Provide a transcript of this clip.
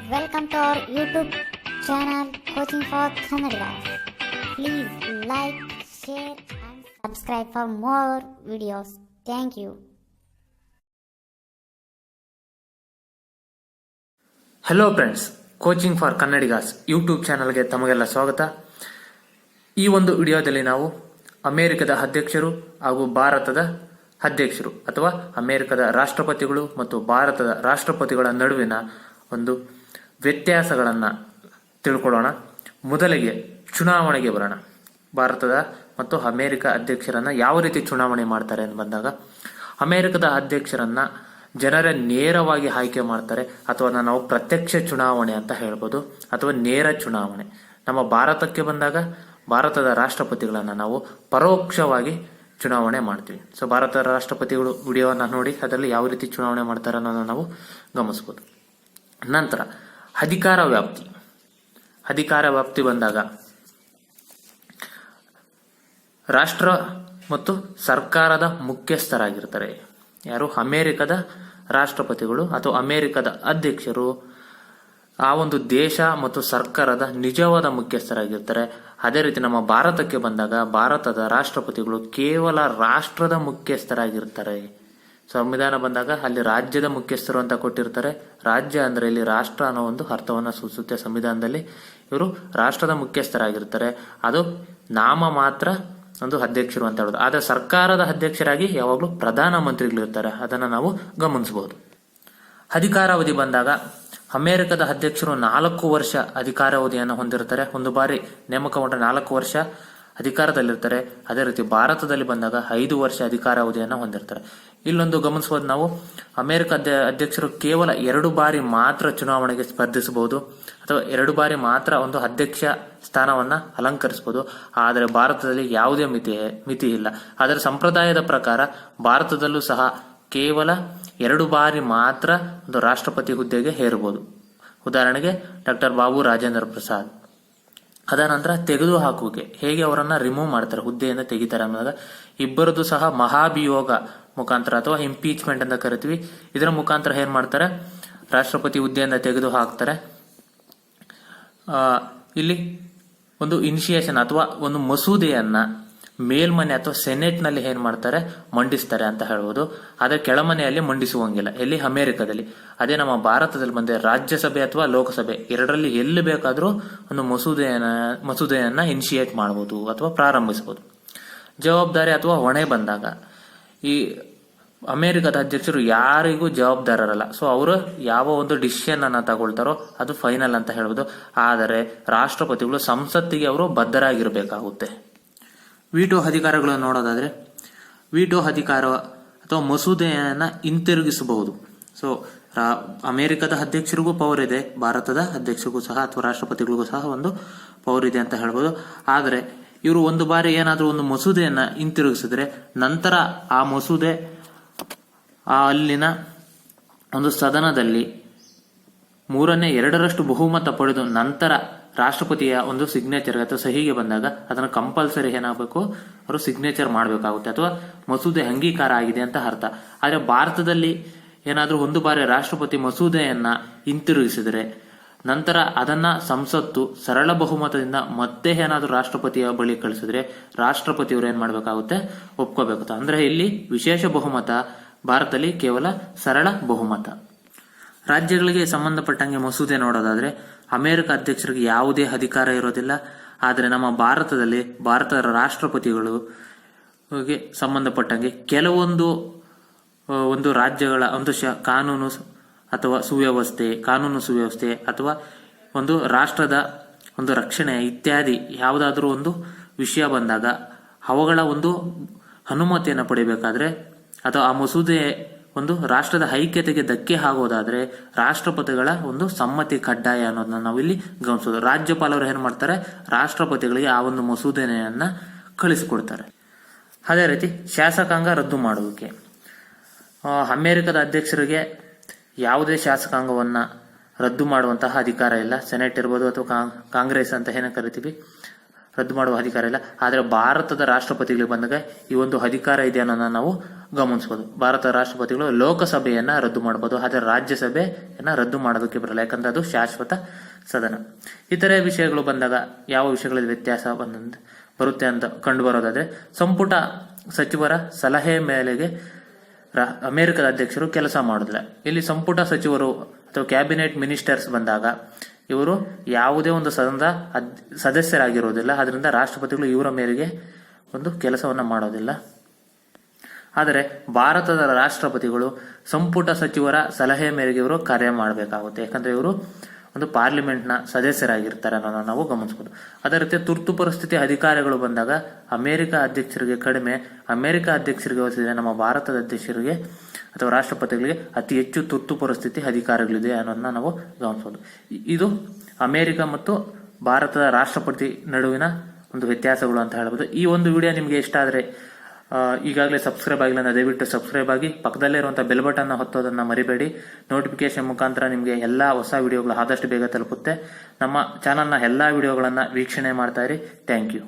Welcome to our YouTube channel Coaching for Kannadiga. Please like, share and subscribe for more videos. Thank you. Hello friends, coaching for Kannadigas YouTube ಚಾನಲ್ಗೆ ತಮಗೆಲ್ಲ ಸ್ವಾಗತ. ಈ ಒಂದು ವಿಡಿಯೋದಲ್ಲಿ ನಾವು ಅಮೆರಿಕದ ಅಧ್ಯಕ್ಷರು ಹಾಗೂ ಭಾರತದ ಅಧ್ಯಕ್ಷರು ಅಥವಾ ಅಮೆರಿಕದ ರಾಷ್ಟ್ರಪತಿಗಳು ಮತ್ತು ಭಾರತದ ರಾಷ್ಟ್ರಪತಿಗಳ ನಡುವಿನ ಒಂದು ವ್ಯತ್ಯಾಸಗಳನ್ನು ತಿಳ್ಕೊಳ್ಳೋಣ. ಮೊದಲಿಗೆ ಚುನಾವಣೆಗೆ ಬರೋಣ. ಭಾರತದ ಮತ್ತು ಅಮೆರಿಕ ಅಧ್ಯಕ್ಷರನ್ನ ಯಾವ ರೀತಿ ಚುನಾವಣೆ ಮಾಡ್ತಾರೆ ಅಂತ ಬಂದಾಗ, ಅಮೆರಿಕದ ಅಧ್ಯಕ್ಷರನ್ನ ಜನರ ನೇರವಾಗಿ ಆಯ್ಕೆ ಮಾಡ್ತಾರೆ, ಅಥವಾ ನಾವು ಪ್ರತ್ಯಕ್ಷ ಚುನಾವಣೆ ಅಂತ ಹೇಳ್ಬೋದು, ಅಥವಾ ನೇರ ಚುನಾವಣೆ. ನಮ್ಮ ಭಾರತಕ್ಕೆ ಬಂದಾಗ ಭಾರತದ ರಾಷ್ಟ್ರಪತಿಗಳನ್ನ ನಾವು ಪರೋಕ್ಷವಾಗಿ ಚುನಾವಣೆ ಮಾಡ್ತೀವಿ. ಸೊ ಭಾರತದ ರಾಷ್ಟ್ರಪತಿಗಳು ವಿಡಿಯೋವನ್ನ ನೋಡಿ ಅದರಲ್ಲಿ ಯಾವ ರೀತಿ ಚುನಾವಣೆ ಮಾಡ್ತಾರೆ ಅನ್ನೋದನ್ನ ನಾವು ಗಮನಿಸಬಹುದು. ನಂತರ ಅಧಿಕಾರ ವ್ಯಾಪ್ತಿ ಬಂದಾಗ ರಾಷ್ಟ್ರ ಮತ್ತು ಸರ್ಕಾರದ ಮುಖ್ಯಸ್ಥರಾಗಿರ್ತಾರೆ. ಯಾರು? ಅಮೆರಿಕದ ರಾಷ್ಟ್ರಪತಿಗಳು ಅಥವಾ ಅಮೆರಿಕದ ಅಧ್ಯಕ್ಷರು ಆ ಒಂದು ದೇಶ ಮತ್ತು ಸರ್ಕಾರದ ನಿಜವಾದ ಮುಖ್ಯಸ್ಥರಾಗಿರ್ತಾರೆ. ಅದೇ ರೀತಿ ನಮ್ಮ ಭಾರತಕ್ಕೆ ಬಂದಾಗ ಭಾರತದ ರಾಷ್ಟ್ರಪತಿಗಳು ಕೇವಲ ರಾಷ್ಟ್ರದ ಮುಖ್ಯಸ್ಥರಾಗಿರ್ತಾರೆ. ಸಂವಿಧಾನ ಬಂದಾಗ ಅಲ್ಲಿ ರಾಜ್ಯದ ಮುಖ್ಯಸ್ಥರು ಅಂತ ಕೊಟ್ಟಿರ್ತಾರೆ. ರಾಜ್ಯ ಅಂದ್ರೆ ಇಲ್ಲಿ ರಾಷ್ಟ್ರ ಅನ್ನೋ ಒಂದು ಅರ್ಥವನ್ನ ಸೂಚಿಸುತ್ತೆ. ಸಂವಿಧಾನದಲ್ಲಿ ಇವರು ರಾಷ್ಟ್ರದ ಮುಖ್ಯಸ್ಥರಾಗಿರ್ತಾರೆ. ಅದು ನಾಮ ಮಾತ್ರ ಒಂದು ಅಧ್ಯಕ್ಷರು ಅಂತ ಹೇಳೋದು. ಆದ್ರೆ ಸರ್ಕಾರದ ಅಧ್ಯಕ್ಷರಾಗಿ ಯಾವಾಗಲೂ ಪ್ರಧಾನ ಮಂತ್ರಿಗಳಿರ್ತಾರೆ. ಅದನ್ನ ನಾವು ಗಮನಿಸಬಹುದು. ಅಧಿಕಾರಾವಧಿ ಬಂದಾಗ ಅಮೆರಿಕದ ಅಧ್ಯಕ್ಷರು 4 ವರ್ಷ ಅಧಿಕಾರಾವಧಿಯನ್ನು ಹೊಂದಿರ್ತಾರೆ. ಒಂದು ಬಾರಿ ನೇಮಕಗೊಂಡ 4 ವರ್ಷ ಅಧಿಕಾರದಲ್ಲಿರ್ತಾರೆ. ಅದೇ ರೀತಿ ಭಾರತದಲ್ಲಿ ಬಂದಾಗ 5 ವರ್ಷ ಅಧಿಕಾರಾವಧಿಯನ್ನು ಹೊಂದಿರ್ತಾರೆ. ಇಲ್ಲೊಂದು ಗಮನಿಸಬಹುದು ನಾವು, ಅಮೆರಿಕ ಅಧ್ಯಕ್ಷರು ಕೇವಲ 2 ಬಾರಿ ಮಾತ್ರ ಚುನಾವಣೆಗೆ ಸ್ಪರ್ಧಿಸಬಹುದು, ಅಥವಾ 2 ಬಾರಿ ಮಾತ್ರ ಒಂದು ಅಧ್ಯಕ್ಷ ಸ್ಥಾನವನ್ನ ಅಲಂಕರಿಸಬಹುದು. ಆದರೆ ಭಾರತದಲ್ಲಿ ಯಾವುದೇ ಮಿತಿ ಇಲ್ಲ. ಆದರೆ ಸಂಪ್ರದಾಯದ ಪ್ರಕಾರ ಭಾರತದಲ್ಲೂ ಸಹ ಕೇವಲ 2 ಬಾರಿ ಮಾತ್ರ ಒಂದು ರಾಷ್ಟ್ರಪತಿ ಹುದ್ದೆಗೆ ಏರಬಹುದು. ಉದಾಹರಣೆಗೆ ಡಾಕ್ಟರ್ ಬಾಬು ರಾಜೇಂದ್ರ ಪ್ರಸಾದ್. ಅದ ನಂತರ ತೆಗೆದುಹಾಕುವಿಕೆ, ಹೇಗೆ ಅವರನ್ನ ರಿಮೂವ್ ಮಾಡ್ತಾರೆ, ಹುದ್ದೆಯಿಂದ ತೆಗಿತಾರೆ ಅನ್ನೋದಾಗ ಇಬ್ಬರದು ಸಹ ಮಹಾಭಿಯೋಗ ಮುಖಾಂತರ ಅಥವಾ ಇಂಪೀಚ್ಮೆಂಟ್ ಅಂತ ಕರಿತೀವಿ. ಇದರ ಮುಖಾಂತರ ಏನ್ ಮಾಡ್ತಾರೆ, ರಾಷ್ಟ್ರಪತಿ ಹುದ್ದೆಯಿಂದ ತೆಗೆದು ಹಾಕ್ತಾರೆ. ಇಲ್ಲಿ ಒಂದು ಇನಿಷಿಯೇಷನ್ ಅಥವಾ ಒಂದು ಮಸೂದೆಯನ್ನ ಮೇಲ್ಮನೆ ಅಥವಾ ಸೆನೆಟ್ ನಲ್ಲಿ ಏನ್ ಮಾಡ್ತಾರೆ, ಮಂಡಿಸ್ತಾರೆ ಅಂತ ಹೇಳ್ಬೋದು. ಆದ್ರೆ ಕೆಳಮನೆಯಲ್ಲಿ ಮಂಡಿಸುವಂಗಿಲ್ಲ, ಎಲ್ಲಿ? ಅಮೆರಿಕದಲ್ಲಿ. ಅದೇ ನಮ್ಮ ಭಾರತದಲ್ಲಿ ಬಂದ್ರೆ ರಾಜ್ಯಸಭೆ ಅಥವಾ ಲೋಕಸಭೆ ಎರಡರಲ್ಲಿ ಎಲ್ಲಿ ಬೇಕಾದ್ರೂ ಒಂದು ಮಸೂದೆಯನ್ನ ಇನಿಷಿಯೇಟ್ ಮಾಡಬಹುದು ಅಥವಾ ಪ್ರಾರಂಭಿಸಬಹುದು. ಜವಾಬ್ದಾರಿ ಅಥವಾ ಹೊಣೆ ಬಂದಾಗ ಈ ಅಮೆರಿಕದ ಅಧ್ಯಕ್ಷರು ಯಾರಿಗೂ ಜವಾಬ್ದಾರರಲ್ಲ. ಸೊ ಅವರು ಯಾವ ಒಂದು ಡಿಸಿಷನ್ ಅನ್ನ ತಗೊಳ್ತಾರೋ ಅದು ಫೈನಲ್ ಅಂತ ಹೇಳ್ಬೋದು. ಆದರೆ ರಾಷ್ಟ್ರಪತಿಗಳು ಸಂಸತ್ತಿಗೆ ಅವರು ಬದ್ಧರಾಗಿರ್ಬೇಕಾಗುತ್ತೆ. ವಿಟೋ ಅಧಿಕಾರಗಳನ್ನು ನೋಡೋದಾದ್ರೆ, ವಿಟೋ ಅಧಿಕಾರ ಅಥವಾ ಮಸೂದೆಯನ್ನ ಹಿಂತಿರುಗಿಸಬಹುದು. ಸೊ ಅಮೆರಿಕದ ಅಧ್ಯಕ್ಷರಿಗೂ ಪವರ್ ಇದೆ, ಭಾರತದ ಅಧ್ಯಕ್ಷರಿಗೂ ಸಹ ಅಥವಾ ರಾಷ್ಟ್ರಪತಿಗಳಿಗೂ ಸಹ ಒಂದು ಪವರ್ ಇದೆ ಅಂತ ಹೇಳ್ಬೋದು. ಆದರೆ ಇವರು ಒಂದು ಬಾರಿ ಏನಾದ್ರೂ ಒಂದು ಮಸೂದೆಯನ್ನ ಹಿಂತಿರುಗಿಸಿದ್ರೆ ನಂತರ ಆ ಮಸೂದೆ ಅಲ್ಲಿನ ಒಂದು ಸದನದಲ್ಲಿ 2/3 ಬಹುಮತ ಪಡೆದು ನಂತರ ರಾಷ್ಟ್ರಪತಿಯ ಒಂದು ಸಿಗ್ನೇಚರ್ ಅಥವಾ ಸಹಿಗೆ ಬಂದಾಗ ಅದನ್ನು ಕಂಪಲ್ಸರಿ ಏನಾಗಬೇಕು, ಅವರು ಸಿಗ್ನೇಚರ್ ಮಾಡಬೇಕಾಗುತ್ತೆ ಅಥವಾ ಮಸೂದೆ ಅಂಗೀಕಾರ ಆಗಿದೆ ಅಂತ ಅರ್ಥ. ಆದ್ರೆ ಭಾರತದಲ್ಲಿ ಏನಾದ್ರೂ ಒಂದು ಬಾರಿ ರಾಷ್ಟ್ರಪತಿ ಮಸೂದೆಯನ್ನ ಹಿಂತಿರುಗಿಸಿದ್ರೆ ನಂತರ ಅದನ್ನ ಸಂಸತ್ತು ಸರಳ ಬಹುಮತದಿಂದ ಮತ್ತೆ ಏನಾದ್ರೂ ರಾಷ್ಟ್ರಪತಿಯ ಬಳಿ ಕಳಿಸಿದ್ರೆ ರಾಷ್ಟ್ರಪತಿಯವರು ಏನ್ ಮಾಡ್ಬೇಕಾಗುತ್ತೆ, ಒಪ್ಕೋಬೇಕು. ಅಂದ್ರೆ ಇಲ್ಲಿ ವಿಶೇಷ ಬಹುಮತ, ಭಾರತದಲ್ಲಿ ಕೇವಲ ಸರಳ ಬಹುಮತ. ರಾಜ್ಯಗಳಿಗೆ ಸಂಬಂಧಪಟ್ಟಂಗೆ ಮಸೂದೆ ನೋಡೋದಾದ್ರೆ ಅಮೆರಿಕ ಅಧ್ಯಕ್ಷರಿಗೆ ಯಾವುದೇ ಅಧಿಕಾರ ಇರೋದಿಲ್ಲ. ಆದರೆ ನಮ್ಮ ಭಾರತದಲ್ಲಿ ಭಾರತದ ರಾಷ್ಟ್ರಪತಿಗಳಿಗೆ ಸಂಬಂಧಪಟ್ಟಂಗೆ ಕೆಲವೊಂದು ಒಂದು ರಾಜ್ಯಗಳ ಒಂದು ಕಾನೂನು ಸುವ್ಯವಸ್ಥೆ ಅಥವಾ ಒಂದು ರಾಷ್ಟ್ರದ ಒಂದು ರಕ್ಷಣೆ ಇತ್ಯಾದಿ ಯಾವುದಾದ್ರೂ ಒಂದು ವಿಷಯ ಬಂದಾಗ ಅವುಗಳ ಒಂದು ಅನುಮತಿಯನ್ನು ಪಡಿಬೇಕಾದ್ರೆ ಅಥವಾ ಆ ಮಸೂದೆ ಒಂದು ರಾಷ್ಟ್ರದ ಐಕ್ಯತೆಗೆ ಧಕ್ಕೆ ಆಗೋದಾದ್ರೆ ರಾಷ್ಟ್ರಪತಿಗಳ ಒಂದು ಸಮ್ಮತಿ ಕಡ್ಡಾಯ ಅನ್ನೋದನ್ನ ನಾವು ಇಲ್ಲಿ ಗಮನಿಸೋದು. ರಾಜ್ಯಪಾಲರು ಏನ್ ಮಾಡ್ತಾರೆ, ರಾಷ್ಟ್ರಪತಿಗಳಿಗೆ ಆ ಒಂದು ಮಸೂದೆಯನ್ನ ಕಳಿಸಿಕೊಡ್ತಾರೆ. ಅದೇ ರೀತಿ ಶಾಸಕಾಂಗ ರದ್ದು ಮಾಡುವಿಕೆ. ಅಮೆರಿಕದ ಅಧ್ಯಕ್ಷರಿಗೆ ಯಾವುದೇ ಶಾಸಕಾಂಗವನ್ನ ರದ್ದು ಮಾಡುವಂತಹ ಅಧಿಕಾರ ಇಲ್ಲ. ಸೆನೆಟ್ ಇರ್ಬೋದು ಅಥವಾ ಕಾಂಗ್ರೆಸ್ ಅಂತ ಏನ ಕರಿತೀವಿ, ರದ್ದು ಮಾಡುವ ಅಧಿಕಾರ ಇಲ್ಲ. ಆದ್ರೆ ಭಾರತದ ರಾಷ್ಟ್ರಪತಿಗಳಿಗೆ ಬಂದಾಗ ಈ ಒಂದು ಅಧಿಕಾರ ಇದೆ ಅನ್ನೋದನ್ನ ನಾವು ಗಮನಿಸಬಹುದು. ಭಾರತದ ರಾಷ್ಟ್ರಪತಿಗಳು ಲೋಕಸಭೆಯನ್ನ ರದ್ದು ಮಾಡಬಹುದು, ಆದರೆ ರಾಜ್ಯಸಭೆಯನ್ನ ರದ್ದು ಮಾಡೋದಕ್ಕೆ ಬರಲ್ಲ, ಯಾಕಂದ್ರೆ ಅದು ಶಾಶ್ವತ ಸದನ. ಇತರೆ ವಿಷಯಗಳು ಬಂದಾಗ ಯಾವ ವಿಷಯಗಳಲ್ಲಿ ವ್ಯತ್ಯಾಸ ಬರುತ್ತೆ ಅಂತ ಕಂಡು ಬರೋದಾದ್ರೆ, ಸಂಪುಟ ಸಚಿವರ ಸಲಹೆ ಮೇಲೆಗೆ ಅಮೆರಿಕದ ಅಧ್ಯಕ್ಷರು ಕೆಲಸ ಮಾಡೋದಿಲ್ಲ. ಇಲ್ಲಿ ಸಂಪುಟ ಸಚಿವರು ಅಥವಾ ಕ್ಯಾಬಿನೆಟ್ ಮಿನಿಸ್ಟರ್ಸ್ ಬಂದಾಗ ಇವರು ಯಾವುದೇ ಒಂದು ಸದನದ ಸದಸ್ಯರಾಗಿರೋದಿಲ್ಲ, ಅದರಿಂದ ರಾಷ್ಟ್ರಪತಿಗಳು ಇವರ ಮೇರೆಗೆ ಒಂದು ಕೆಲಸವನ್ನ ಮಾಡೋದಿಲ್ಲ. ಆದರೆ ಭಾರತದ ರಾಷ್ಟ್ರಪತಿಗಳು ಸಂಪುಟ ಸಚಿವರ ಸಲಹೆ ಮೇರೆಗೆ ಇವರು ಕಾರ್ಯ ಮಾಡಬೇಕಾಗುತ್ತೆ, ಯಾಕಂದ್ರೆ ಇವರು ಒಂದು ಪಾರ್ಲಿಮೆಂಟ್ನ ಸದಸ್ಯರಾಗಿರ್ತಾರೆ ಅನ್ನೋದನ್ನ ನಾವು ಗಮನಿಸಬಹುದು. ಅದೇ ರೀತಿ ತುರ್ತು ಪರಿಸ್ಥಿತಿ ಅಧಿಕಾರಿಗಳು ಬಂದಾಗ ಅಮೆರಿಕ ಅಧ್ಯಕ್ಷರಿಗೆ ಕಡಿಮೆ, ಅಮೆರಿಕ ಅಧ್ಯಕ್ಷರಿಗೆ ಹೋಲಿಸಿದರೆ ನಮ್ಮ ಭಾರತದ ಅಧ್ಯಕ್ಷರಿಗೆ ಅಥವಾ ರಾಷ್ಟ್ರಪತಿಗಳಿಗೆ ಅತಿ ಹೆಚ್ಚು ತುರ್ತು ಪರಿಸ್ಥಿತಿ ಅಧಿಕಾರಗಳಿದೆ ಅನ್ನೋದನ್ನ ನಾವು ಗಮನಿಸಬಹುದು. ಇದು ಅಮೆರಿಕ ಮತ್ತು ಭಾರತದ ರಾಷ್ಟ್ರಪತಿ ನಡುವಿನ ಒಂದು ವ್ಯತ್ಯಾಸಗಳು ಅಂತ ಹೇಳ್ಬೋದು. ಈ ಒಂದು ವಿಡಿಯೋ ನಿಮಗೆ ಇಷ್ಟ ಆದರೆ ಈಗಾಗಲೇ ಸಬ್ಸ್ಕ್ರೈಬ್ ಆಗಿಲ್ಲ ಅಂದ್ರೆ ದಯವಿಟ್ಟು ಸಬ್ಸ್ಕ್ರೈಬ್ ಆಗಿ, ಪಕ್ಕದಲ್ಲೇ ಇರುವಂತಹ ಬೆಲ್ ಬಟನ್ ಹೊತ್ತೋದನ್ನ ಮರಿಬೇಡಿ. ನೋಟಿಫಿಕೇಶನ್ ಮುಖಾಂತರ ನಿಮಗೆ ಎಲ್ಲಾ ಹೊಸ ವಿಡಿಯೋಗಳು ಆದಷ್ಟು ಬೇಗ ತಲುಪುತ್ತೆ. ನಮ್ಮ ಚಾನಲ್ನ ಎಲ್ಲಾ ವಿಡಿಯೋಗಳನ್ನ ವೀಕ್ಷಣೆ ಮಾಡ್ತಾ ಇರಿ. Thank you.